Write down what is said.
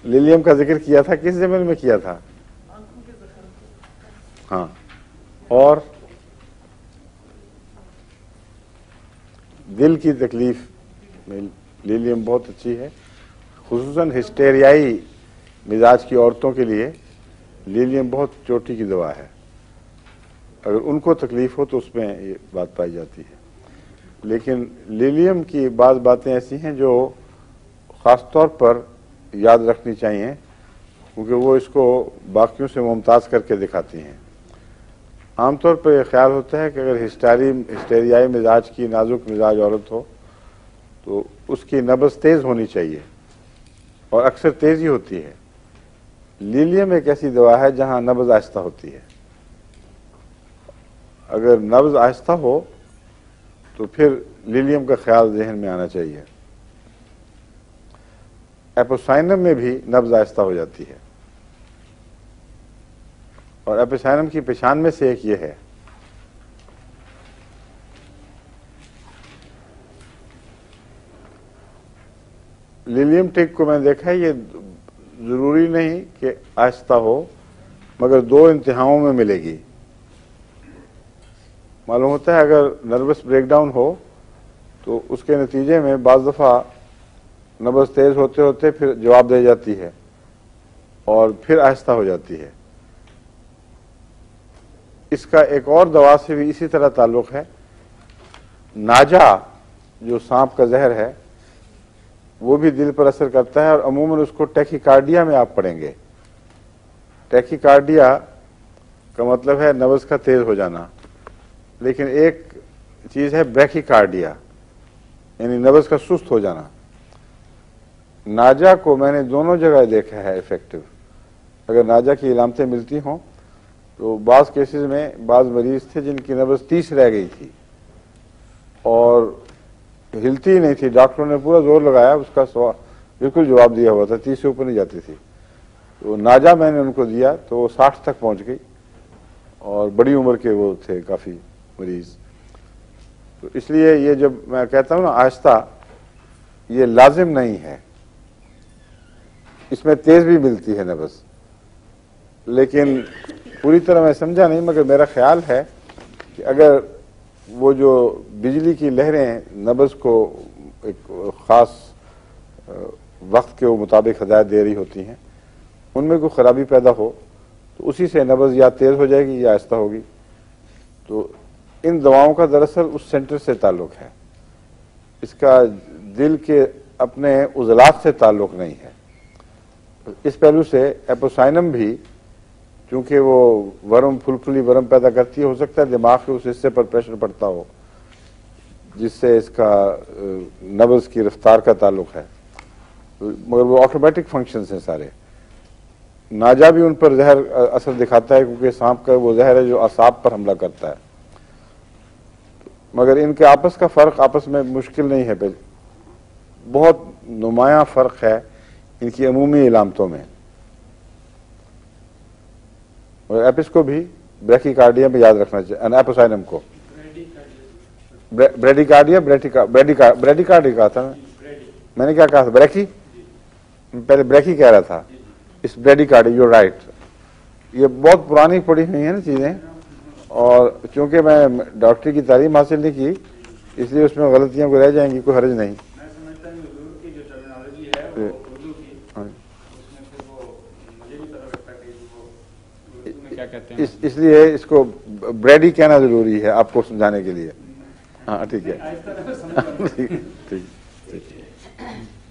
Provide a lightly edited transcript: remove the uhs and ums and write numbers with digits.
Lilium का जिक्र किया था, किस ज़मीन में किया था? हाँ, और दिल की तकलीफ में लिलियम बहुत अच्छी है, खुसूसन हिस्टेरियाई मिजाज की औरतों के लिए लिलियम बहुत चोटी की दवा है। अगर उनको तकलीफ हो तो उसमें ये बात पाई जाती है। लेकिन लिलियम की बाज़ बातें ऐसी हैं जो ख़ास तौर पर याद रखनी चाहिए, क्योंकि वो इसको बाकियों से मुमताज़ करके दिखाती हैं। आमतौर पर यह ख्याल होता है कि अगर हिस्टेरियाई मिजाज की नाजुक मिजाज औरत हो तो उसकी नब्ज़ तेज़ होनी चाहिए, और अक्सर तेज़ ही होती है। लिलियम एक ऐसी दवा है जहाँ नब्ज़ आहिस्ता होती है। अगर नब्ज़ आहिस्ता हो तो फिर लिलियम का ख्याल जहन में आना चाहिए। एपोसाइनम में भी नब्ज़ आहिस्ता हो जाती है, और एपोसाइनम की पहचान में से एक ये है। लिलियम टिक को मैंने देखा है, ये ज़रूरी नहीं कि आहिस्ता हो, मगर दो इंतहाओं में मिलेगी। मालूम होता है अगर नर्वस ब्रेकडाउन हो तो उसके नतीजे में बाज़ दफ़ा नब्ज़ तेज़ होते होते फिर जवाब दे जाती है और फिर आहिस्ता हो जाती है। इसका एक और दवा से भी इसी तरह ताल्लुक़ है। नाजा जो सांप का जहर है वो भी दिल पर असर करता है, और अमूमन उसको टैकीकार्डिया में आप पढ़ेंगे। टैकीकार्डिया का मतलब है नब्ज़ का तेज़ हो जाना, लेकिन एक चीज़ है ब्रैकीकार्डिया, यानी नब्ज़ का सुस्त हो जाना। नाजा को मैंने दोनों जगह देखा है इफेक्टिव। अगर नाजा की इलामतें मिलती हों तो बाज़ केसेस में बाज़ मरीज़ थे जिनकी नब्ज़ 30 रह गई थी और हिलती ही नहीं थी। डॉक्टरों ने पूरा जोर लगाया, उसका बिल्कुल जवाब दिया हुआ था, 30 से ऊपर नहीं जाती थी। तो नाजा मैंने उनको दिया तो वो 60 तक पहुंच गई, और बड़ी उम्र के वो थे काफ़ी मरीज़। तो इसलिए ये जब मैं कहता हूँ ना आहिस्ता, ये लाजिम नहीं है, इसमें तेज़ भी मिलती है नब्ज़, लेकिन पूरी तरह मैं समझा नहीं, मगर मेरा ख्याल है कि अगर वो जो बिजली की लहरें नब्ज़ को एक ख़ास वक्त के मुताबिक हदायत दे रही होती हैं, उनमें कोई ख़राबी पैदा हो तो उसी से नब्ज़ या तेज़ हो जाएगी या आहिस्ता होगी। तो इन दवाओं का दरअसल उस सेंटर से ताल्लुक़ है, इसका दिल के अपने उज़लात से ताल्लुक़ नहीं है। इस पहलू से एपोसाइनम भी, क्योंकि वो वर्म फुलफुली वर्म पैदा करती है, हो सकता है दिमाग के उस हिस्से पर प्रेशर पड़ता हो जिससे इसका नब्ज़ की रफ्तार का ताल्लुक़ है, मगर वो ऑटोमेटिक फंक्शंस हैं सारे। नाजा भी उन पर जहर असर दिखाता है, क्योंकि सांप का वो जहर है जो असाब पर हमला करता है, मगर इनके आपस का फ़र्क आपस में मुश्किल नहीं है। बहुत नुमायाँ फ़र्क है इनकी अमूमी इलामतों में। और एपिस को भी ब्रैकीकार्डिया में याद रखना चाहिए, एपोसाइनम को ब्रेडिकार्डिया ब्रेडिकार्डिया कहा था मैंने क्या कहा था? ब्रैकी, पहले ब्रैकी कह रहा था, इस ब्रेडिकार्डिया, यू राइट। ये बहुत पुरानी पड़ी हुई है ना चीज़ें, और चूंकि मैं डॉक्टरी की तालीम हासिल नहीं की इसलिए उसमें गलतियां को रह जाएंगी, कोई हर्ज नहीं। इसलिए इसको ब्रेडी कहना जरूरी है आपको समझाने के लिए। हाँ ठीक है। ठीक।